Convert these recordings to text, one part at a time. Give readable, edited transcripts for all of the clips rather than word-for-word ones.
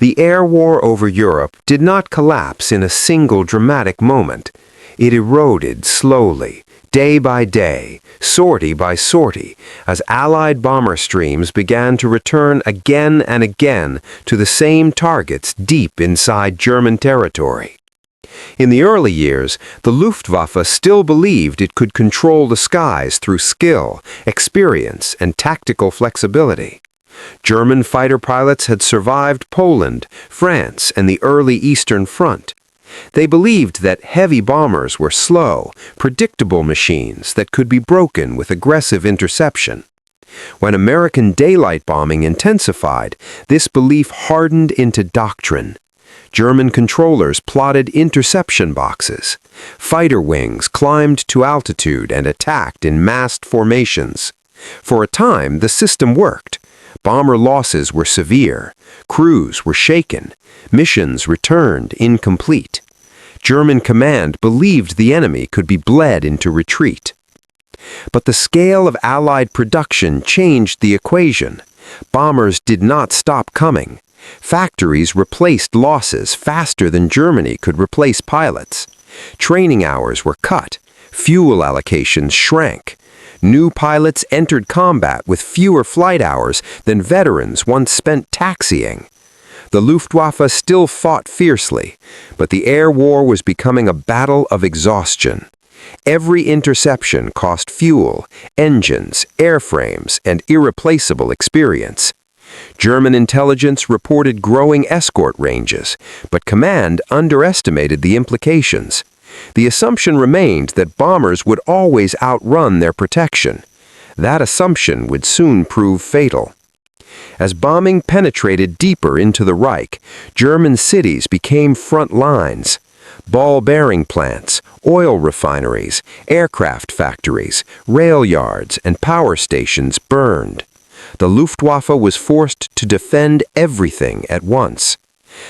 The air war over Europe did not collapse in a single dramatic moment. It eroded slowly, day by day, sortie by sortie, as Allied bomber streams began to return again and again to the same targets deep inside German territory. In the early years, the Luftwaffe still believed it could control the skies through skill, experience, and tactical flexibility. German fighter pilots had survived Poland, France, and the early Eastern Front. They believed that heavy bombers were slow, predictable machines that could be broken with aggressive interception. When American daylight bombing intensified, this belief hardened into doctrine. German controllers plotted interception boxes. Fighter wings climbed to altitude and attacked in massed formations. For a time, the system worked. Bomber losses were severe. Crews were shaken. Missions returned incomplete. German command believed the enemy could be bled into retreat. But the scale of Allied production changed the equation. Bombers did not stop coming. Factories replaced losses faster than Germany could replace pilots. Training hours were cut. Fuel allocations shrank. New pilots entered combat with fewer flight hours than veterans once spent taxiing. The Luftwaffe still fought fiercely, but the air war was becoming a battle of exhaustion. Every interception cost fuel, engines, airframes, and irreplaceable experience. German intelligence reported growing escort ranges, but command underestimated the implications. The assumption remained that bombers would always outrun their protection. That assumption would soon prove fatal. As bombing penetrated deeper into the Reich, German cities became front lines. Ball bearing plants, oil refineries, aircraft factories, rail yards, and power stations burned. The Luftwaffe was forced to defend everything at once.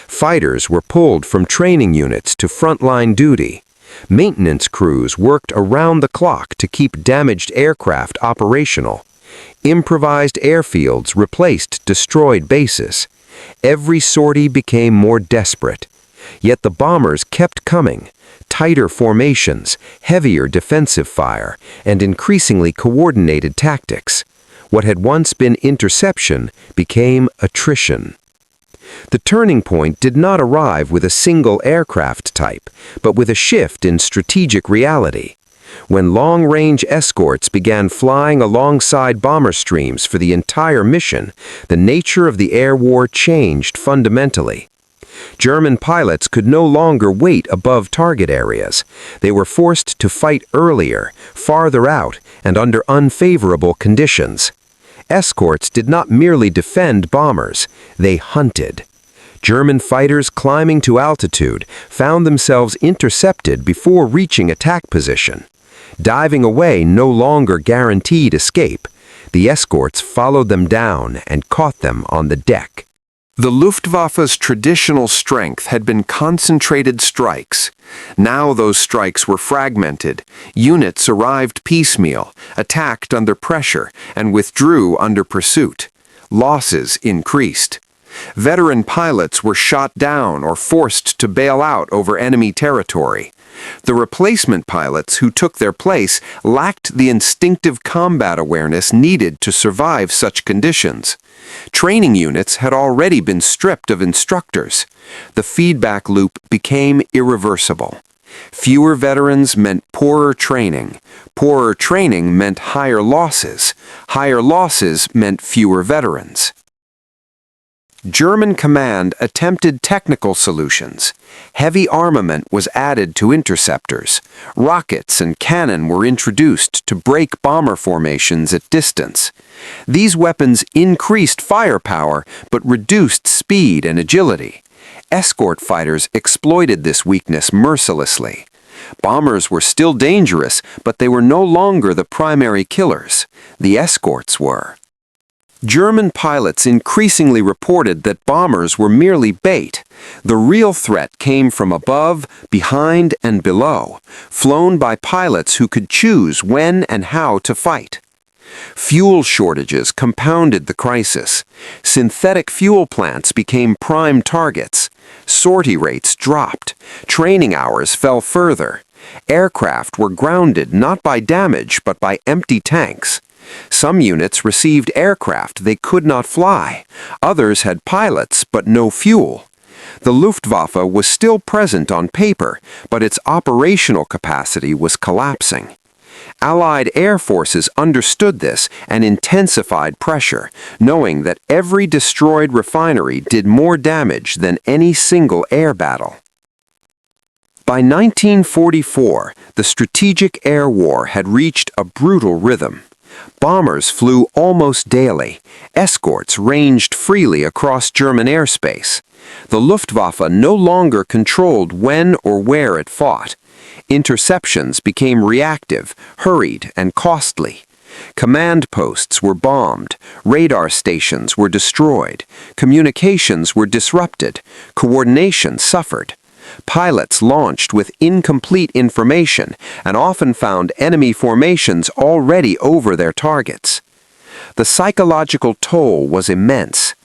Fighters were pulled from training units to frontline duty. Maintenance crews worked around the clock to keep damaged aircraft operational. Improvised airfields replaced destroyed bases. Every sortie became more desperate. Yet the bombers kept coming. Tighter formations, heavier defensive fire, and increasingly coordinated tactics. What had once been interception became attrition. The turning point did not arrive with a single aircraft type, but with a shift in strategic reality. When long-range escorts began flying alongside bomber streams for the entire mission, the nature of the air war changed fundamentally. German pilots could no longer wait above target areas. They were forced to fight earlier, farther out, and under unfavorable conditions. Escorts did not merely defend bombers, they hunted. German fighters climbing to altitude found themselves intercepted before reaching attack position. Diving away no longer guaranteed escape. The escorts followed them down and caught them on the deck. The Luftwaffe's traditional strength had been concentrated strikes. Now those strikes were fragmented. Units arrived piecemeal, attacked under pressure, and withdrew under pursuit. Losses increased. Veteran pilots were shot down or forced to bail out over enemy territory. The replacement pilots who took their place lacked the instinctive combat awareness needed to survive such conditions. Training units had already been stripped of instructors. The feedback loop became irreversible. Fewer veterans meant poorer training. Poorer training meant higher losses. Higher losses meant fewer veterans. German command attempted technical solutions. Heavy armament was added to interceptors. Rockets and cannon were introduced to break bomber formations at distance. These weapons increased firepower but reduced speed and agility. Escort fighters exploited this weakness mercilessly. Bombers were still dangerous, but they were no longer the primary killers. The escorts were. German pilots increasingly reported that bombers were merely bait. The real threat came from above, behind, and below, flown by pilots who could choose when and how to fight. Fuel shortages compounded the crisis. Synthetic fuel plants became prime targets. Sortie rates dropped. Training hours fell further. Aircraft were grounded not by damage but by empty tanks. Some units received aircraft they could not fly. Others had pilots but no fuel. The Luftwaffe was still present on paper, but its operational capacity was collapsing. Allied air forces understood this and intensified pressure, knowing that every destroyed refinery did more damage than any single air battle. By 1944, the strategic air war had reached a brutal rhythm. Bombers flew almost daily. Escorts ranged freely across German airspace. The Luftwaffe no longer controlled when or where it fought. Interceptions became reactive, hurried, and costly. Command posts were bombed, radar stations were destroyed, communications were disrupted, coordination suffered. Pilots launched with incomplete information and often found enemy formations already over their targets. The psychological toll was immense.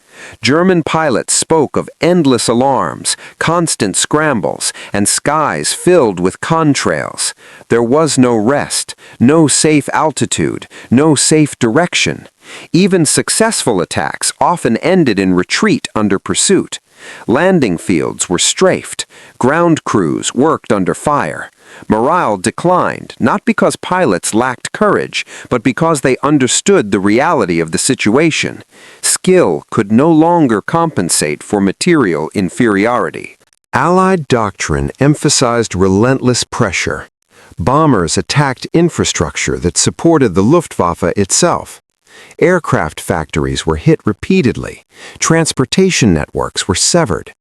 German pilots spoke of endless alarms, constant scrambles, and skies filled with contrails. There was no rest, no safe altitude, no safe direction. Even successful attacks often ended in retreat under pursuit. Landing fields were strafed. Ground crews worked under fire. Morale declined, not because pilots lacked courage, but because they understood the reality of the situation. Skill could no longer compensate for material inferiority. Allied doctrine emphasized relentless pressure. Bombers attacked infrastructure that supported the Luftwaffe itself. Aircraft factories were hit repeatedly. Transportation networks were severed.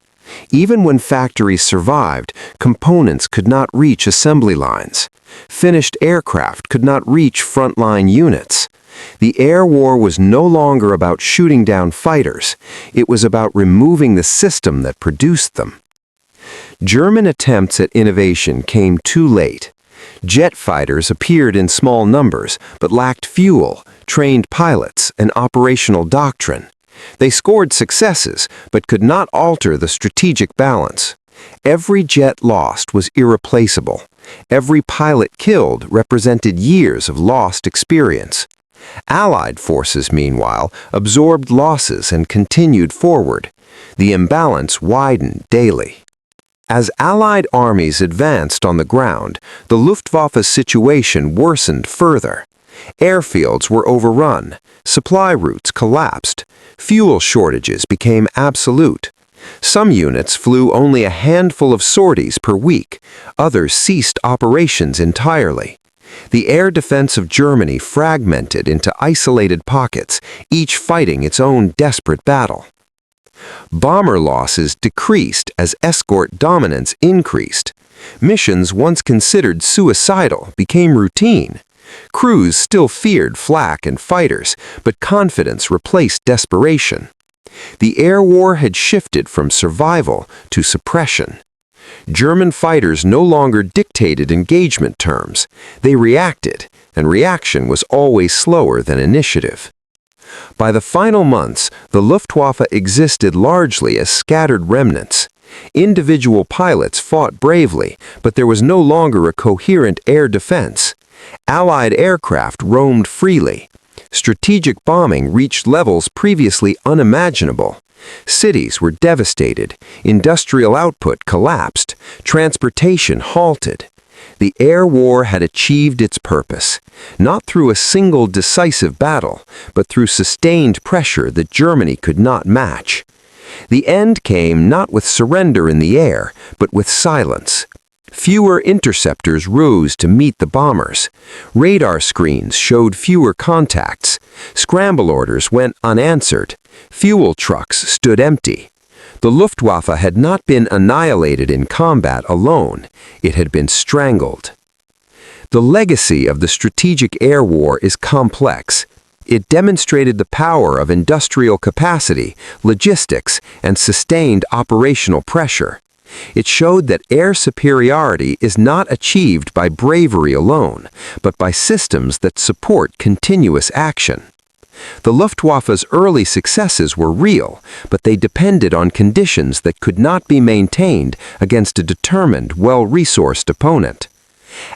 Even when factories survived, components could not reach assembly lines. Finished aircraft could not reach frontline units. The air war was no longer about shooting down fighters. It was about removing the system that produced them. German attempts at innovation came too late. Jet fighters appeared in small numbers, but lacked fuel, trained pilots, and operational doctrine. They scored successes, but could not alter the strategic balance. Every jet lost was irreplaceable. Every pilot killed represented years of lost experience. Allied forces, meanwhile, absorbed losses and continued forward. The imbalance widened daily. As Allied armies advanced on the ground, the Luftwaffe's situation worsened further. Airfields were overrun, supply routes collapsed, fuel shortages became absolute. Some units flew only a handful of sorties per week, others ceased operations entirely. The air defense of Germany fragmented into isolated pockets, each fighting its own desperate battle. Bomber losses decreased as escort dominance increased. Missions once considered suicidal became routine. Crews still feared flak and fighters, but confidence replaced desperation. The air war had shifted from survival to suppression. German fighters no longer dictated engagement terms. They reacted, and reaction was always slower than initiative. By the final months, the Luftwaffe existed largely as scattered remnants. Individual pilots fought bravely, but there was no longer a coherent air defense. Allied aircraft roamed freely. Strategic bombing reached levels previously unimaginable. Cities were devastated. Industrial output collapsed. Transportation halted. The air war had achieved its purpose, not through a single decisive battle, but through sustained pressure that Germany could not match. The end came not with surrender in the air, but with silence. Fewer interceptors rose to meet the bombers. Radar screens showed fewer contacts. Scramble orders went unanswered. Fuel trucks stood empty. The Luftwaffe had not been annihilated in combat alone. It had been strangled. The legacy of the strategic air war is complex. It demonstrated the power of industrial capacity, logistics, and sustained operational pressure. It showed that air superiority is not achieved by bravery alone, but by systems that support continuous action. The Luftwaffe's early successes were real, but they depended on conditions that could not be maintained against a determined, well-resourced opponent.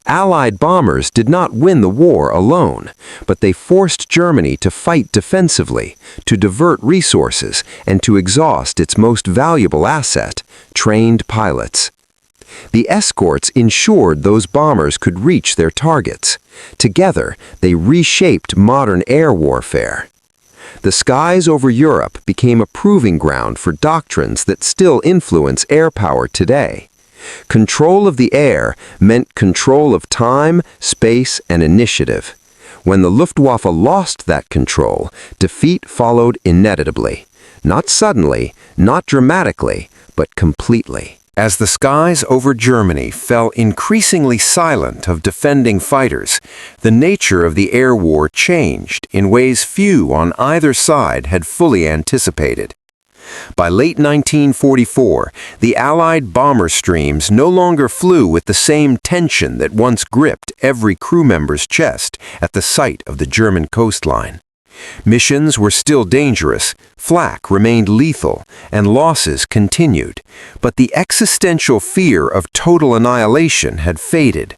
Allied bombers did not win the war alone, but they forced Germany to fight defensively, to divert resources, and to exhaust its most valuable asset, trained pilots. The escorts ensured those bombers could reach their targets. Together, they reshaped modern air warfare. The skies over Europe became a proving ground for doctrines that still influence air power today. Control of the air meant control of time, space, and initiative. When the Luftwaffe lost that control, defeat followed inevitably. Not suddenly, not dramatically, but completely. As the skies over Germany fell increasingly silent of defending fighters, the nature of the air war changed in ways few on either side had fully anticipated. By late 1944, the Allied bomber streams no longer flew with the same tension that once gripped every crew member's chest at the sight of the German coastline. Missions were still dangerous, flak remained lethal, and losses continued, but the existential fear of total annihilation had faded.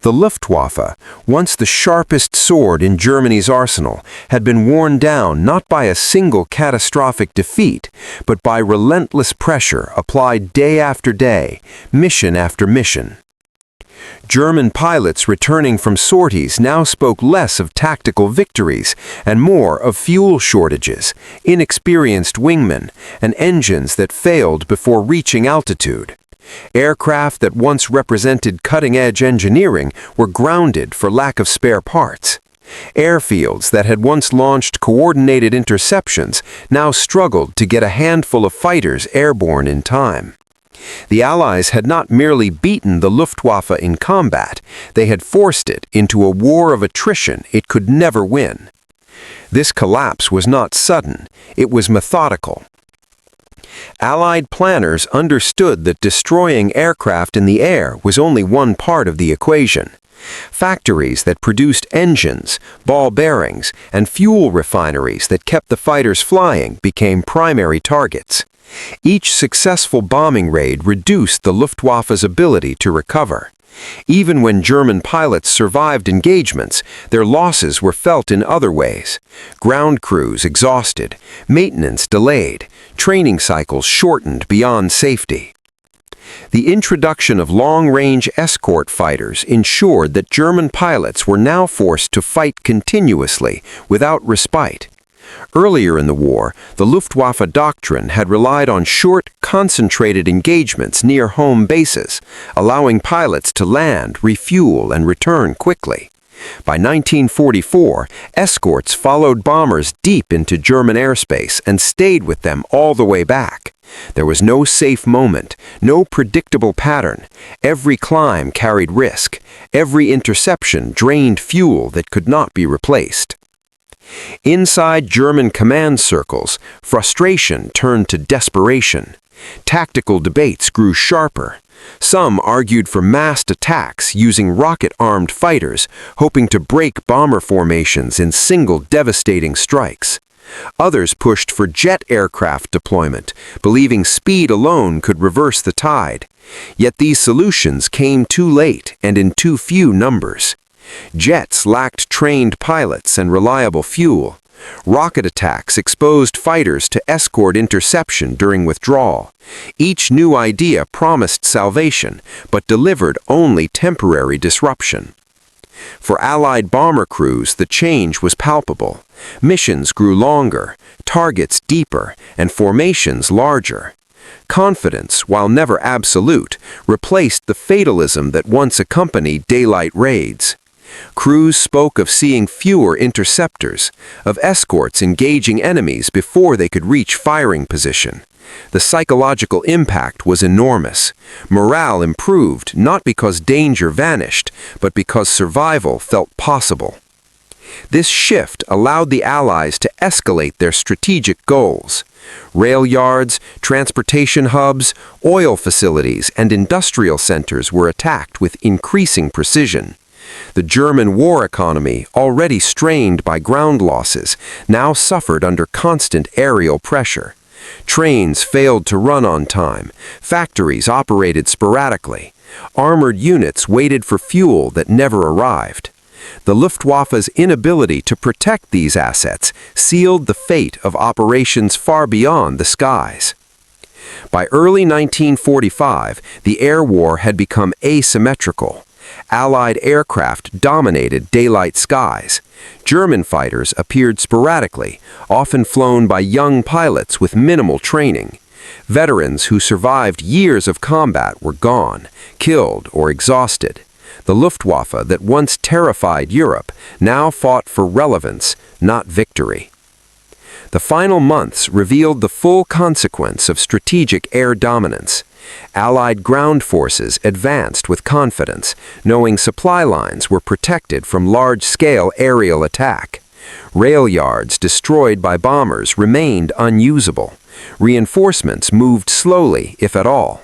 The Luftwaffe, once the sharpest sword in Germany's arsenal, had been worn down not by a single catastrophic defeat, but by relentless pressure applied day after day, mission after mission. German pilots returning from sorties now spoke less of tactical victories and more of fuel shortages, inexperienced wingmen, and engines that failed before reaching altitude. Aircraft that once represented cutting-edge engineering were grounded for lack of spare parts. Airfields that had once launched coordinated interceptions now struggled to get a handful of fighters airborne in time. The Allies had not merely beaten the Luftwaffe in combat, they had forced it into a war of attrition it could never win. This collapse was not sudden, it was methodical. Allied planners understood that destroying aircraft in the air was only one part of the equation. Factories that produced engines, ball bearings, and fuel refineries that kept the fighters flying became primary targets. Each successful bombing raid reduced the Luftwaffe's ability to recover. Even when German pilots survived engagements, their losses were felt in other ways. Ground crews exhausted, maintenance delayed, training cycles shortened beyond safety. The introduction of long-range escort fighters ensured that German pilots were now forced to fight continuously, without respite. Earlier in the war, the Luftwaffe doctrine had relied on short, concentrated engagements near home bases, allowing pilots to land, refuel, and return quickly. By 1944, escorts followed bombers deep into German airspace and stayed with them all the way back. There was no safe moment, no predictable pattern. Every climb carried risk. Every interception drained fuel that could not be replaced. Inside German command circles, frustration turned to desperation. Tactical debates grew sharper. Some argued for massed attacks using rocket-armed fighters, hoping to break bomber formations in single devastating strikes. Others pushed for jet aircraft deployment, believing speed alone could reverse the tide. Yet these solutions came too late and in too few numbers. Jets lacked trained pilots and reliable fuel. Rocket attacks exposed fighters to escort interception during withdrawal. Each new idea promised salvation, but delivered only temporary disruption. For Allied bomber crews, the change was palpable. Missions grew longer, targets deeper, and formations larger. Confidence, while never absolute, replaced the fatalism that once accompanied daylight raids. Crews spoke of seeing fewer interceptors, of escorts engaging enemies before they could reach firing position. The psychological impact was enormous. Morale improved not because danger vanished, but because survival felt possible. This shift allowed the Allies to escalate their strategic goals. Rail yards, transportation hubs, oil facilities, and industrial centers were attacked with increasing precision. The German war economy, already strained by ground losses, now suffered under constant aerial pressure. Trains failed to run on time, factories operated sporadically, armored units waited for fuel that never arrived. The Luftwaffe's inability to protect these assets sealed the fate of operations far beyond the skies. By early 1945, the air war had become asymmetrical. Allied aircraft dominated daylight skies. German fighters appeared sporadically, often flown by young pilots with minimal training. Veterans who survived years of combat were gone, killed, or exhausted. The Luftwaffe that once terrified Europe now fought for relevance, not victory. The final months revealed the full consequence of strategic air dominance. Allied ground forces advanced with confidence, knowing supply lines were protected from large-scale aerial attack. Rail yards destroyed by bombers remained unusable. Reinforcements moved slowly, if at all.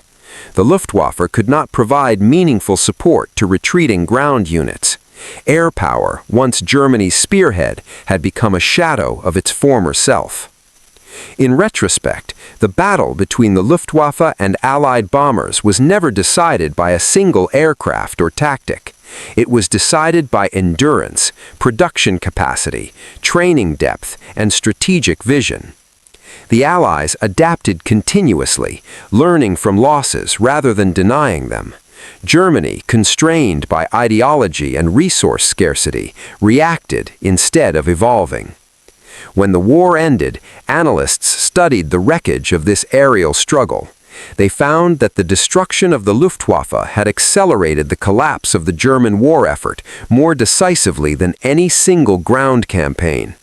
The Luftwaffe could not provide meaningful support to retreating ground units. Air power, once Germany's spearhead, had become a shadow of its former self. In retrospect, the battle between the Luftwaffe and Allied bombers was never decided by a single aircraft or tactic. It was decided by endurance, production capacity, training depth, and strategic vision. The Allies adapted continuously, learning from losses rather than denying them. Germany, constrained by ideology and resource scarcity, reacted instead of evolving. When the war ended, analysts studied the wreckage of this aerial struggle. They found that the destruction of the Luftwaffe had accelerated the collapse of the German war effort more decisively than any single ground campaign.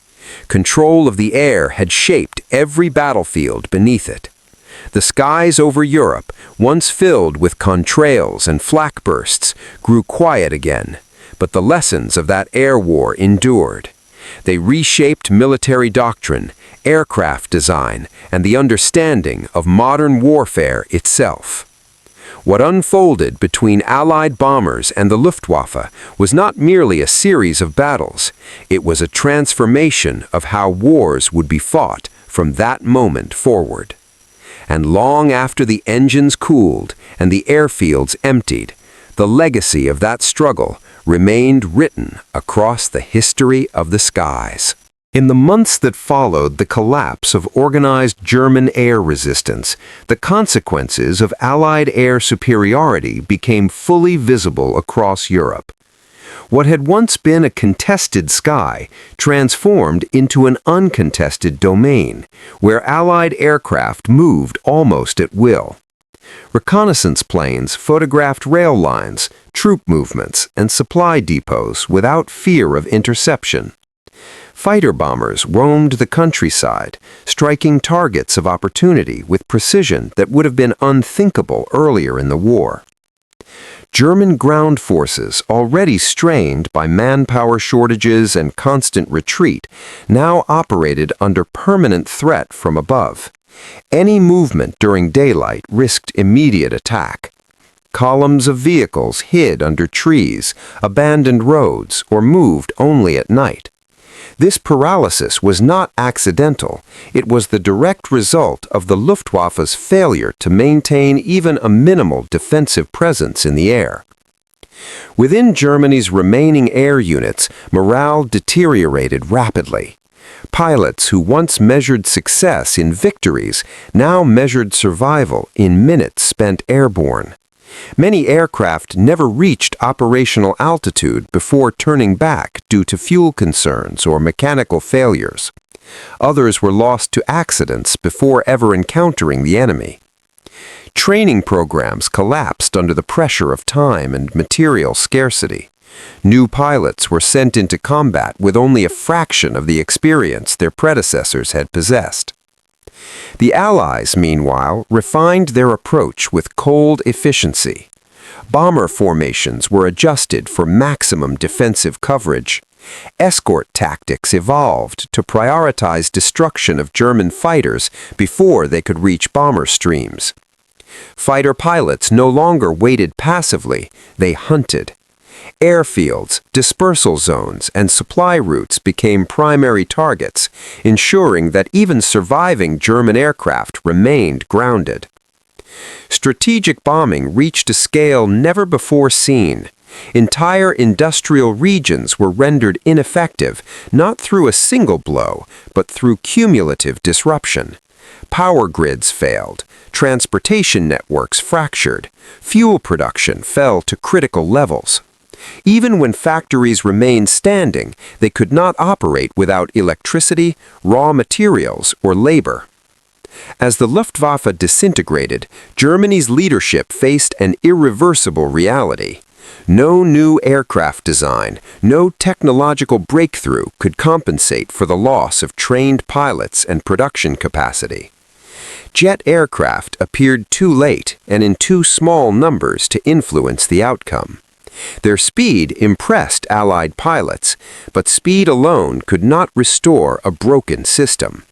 Control of the air had shaped every battlefield beneath it. The skies over Europe, once filled with contrails and flak bursts, grew quiet again, but the lessons of that air war endured. They reshaped military doctrine, aircraft design, and the understanding of modern warfare itself. What unfolded between Allied bombers and the Luftwaffe was not merely a series of battles, it was a transformation of how wars would be fought from that moment forward. And long after the engines cooled and the airfields emptied, the legacy of that struggle remained written across the history of the skies. In the months that followed the collapse of organized German air resistance, the consequences of Allied air superiority became fully visible across Europe. What had once been a contested sky transformed into an uncontested domain, where Allied aircraft moved almost at will. Reconnaissance planes photographed rail lines, troop movements, and supply depots without fear of interception. Fighter bombers roamed the countryside, striking targets of opportunity with precision that would have been unthinkable earlier in the war. German ground forces, already strained by manpower shortages and constant retreat, now operated under permanent threat from above. Any movement during daylight risked immediate attack. Columns of vehicles hid under trees, abandoned roads, or moved only at night. This paralysis was not accidental. It was the direct result of the Luftwaffe's failure to maintain even a minimal defensive presence in the air. Within Germany's remaining air units, morale deteriorated rapidly. Pilots who once measured success in victories now measured survival in minutes spent airborne. Many aircraft never reached operational altitude before turning back due to fuel concerns or mechanical failures. Others were lost to accidents before ever encountering the enemy. Training programs collapsed under the pressure of time and material scarcity. New pilots were sent into combat with only a fraction of the experience their predecessors had possessed. The Allies, meanwhile, refined their approach with cold efficiency. Bomber formations were adjusted for maximum defensive coverage. Escort tactics evolved to prioritize destruction of German fighters before they could reach bomber streams. Fighter pilots no longer waited passively, they hunted. Airfields, dispersal zones, and supply routes became primary targets, ensuring that even surviving German aircraft remained grounded. Strategic bombing reached a scale never before seen. Entire industrial regions were rendered ineffective, not through a single blow, but through cumulative disruption. Power grids failed, transportation networks fractured, fuel production fell to critical levels. Even when factories remained standing, they could not operate without electricity, raw materials, or labor. As the Luftwaffe disintegrated, Germany's leadership faced an irreversible reality. No new aircraft design, no technological breakthrough could compensate for the loss of trained pilots and production capacity. Jet aircraft appeared too late and in too small numbers to influence the outcome. Their speed impressed Allied pilots, but speed alone could not restore a broken system.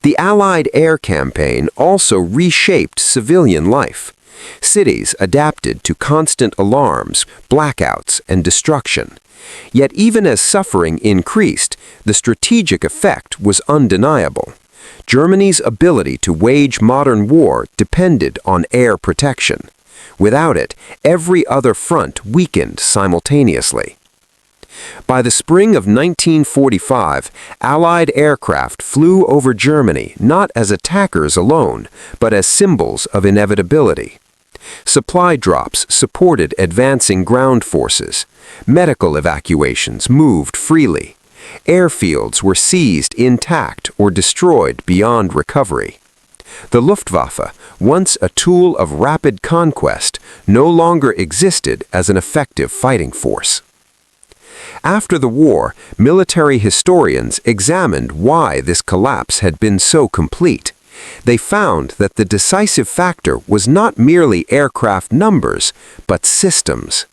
The Allied air campaign also reshaped civilian life. Cities adapted to constant alarms, blackouts, and destruction. Yet even as suffering increased, the strategic effect was undeniable. Germany's ability to wage modern war depended on air protection. Without it, every other front weakened simultaneously. By the spring of 1945, Allied aircraft flew over Germany not as attackers alone, but as symbols of inevitability. Supply drops supported advancing ground forces. Medical evacuations moved freely. Airfields were seized intact or destroyed beyond recovery. The Luftwaffe, once a tool of rapid conquest, no longer existed as an effective fighting force. After the war, military historians examined why this collapse had been so complete. They found that the decisive factor was not merely aircraft numbers, but systems.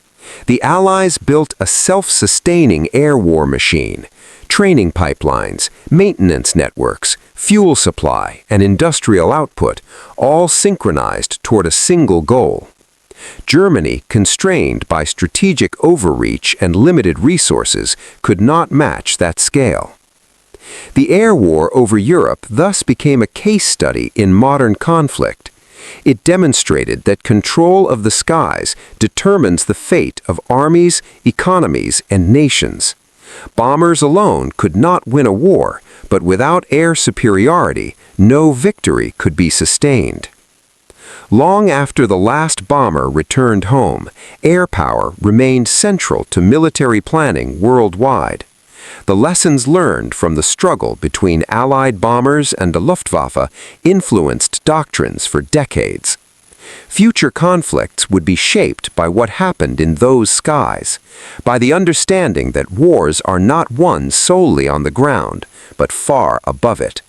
The Allies built a self-sustaining air war machine. Training pipelines, maintenance networks, fuel supply, and industrial output, all synchronized toward a single goal. Germany, constrained by strategic overreach and limited resources, could not match that scale. The air war over Europe thus became a case study in modern conflict. It demonstrated that control of the skies determines the fate of armies, economies, and nations. Bombers alone could not win a war, but without air superiority, no victory could be sustained. Long after the last bomber returned home, air power remained central to military planning worldwide. The lessons learned from the struggle between Allied bombers and the Luftwaffe influenced doctrines for decades. Future conflicts would be shaped by what happened in those skies, by the understanding that wars are not won solely on the ground, but far above it.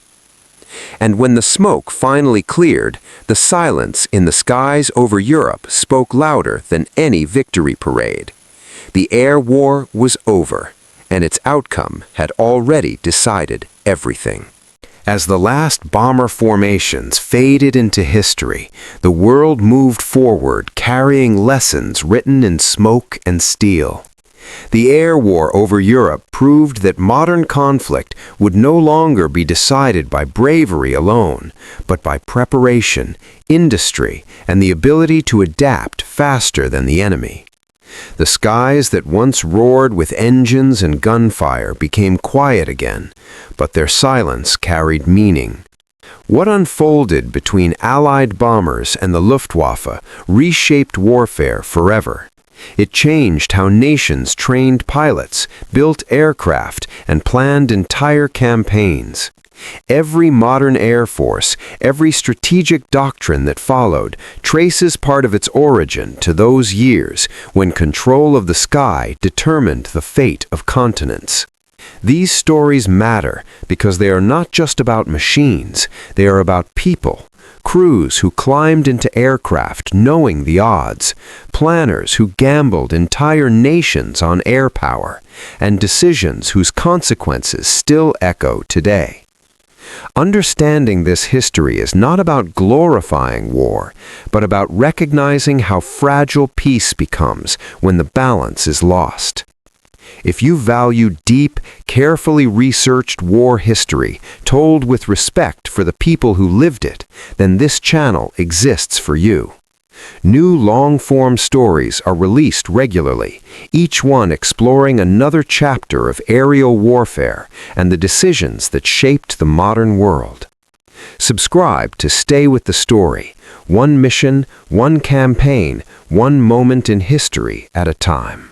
And when the smoke finally cleared, the silence in the skies over Europe spoke louder than any victory parade. The air war was over, and its outcome had already decided everything. As the last bomber formations faded into history, the world moved forward carrying lessons written in smoke and steel. The air war over Europe proved that modern conflict would no longer be decided by bravery alone, but by preparation, industry, and the ability to adapt faster than the enemy. The skies that once roared with engines and gunfire became quiet again, but their silence carried meaning. What unfolded between Allied bombers and the Luftwaffe reshaped warfare forever. It changed how nations trained pilots, built aircraft, and planned entire campaigns. Every modern air force, every strategic doctrine that followed, traces part of its origin to those years when control of the sky determined the fate of continents. These stories matter because they are not just about machines, they are about people, crews who climbed into aircraft knowing the odds, planners who gambled entire nations on air power, and decisions whose consequences still echo today. Understanding this history is not about glorifying war, but about recognizing how fragile peace becomes when the balance is lost. If you value deep, carefully researched war history told with respect for the people who lived it, then this channel exists for you. New long-form stories are released regularly, each one exploring another chapter of aerial warfare and the decisions that shaped the modern world. Subscribe to stay with the story, one mission, one campaign, one moment in history at a time.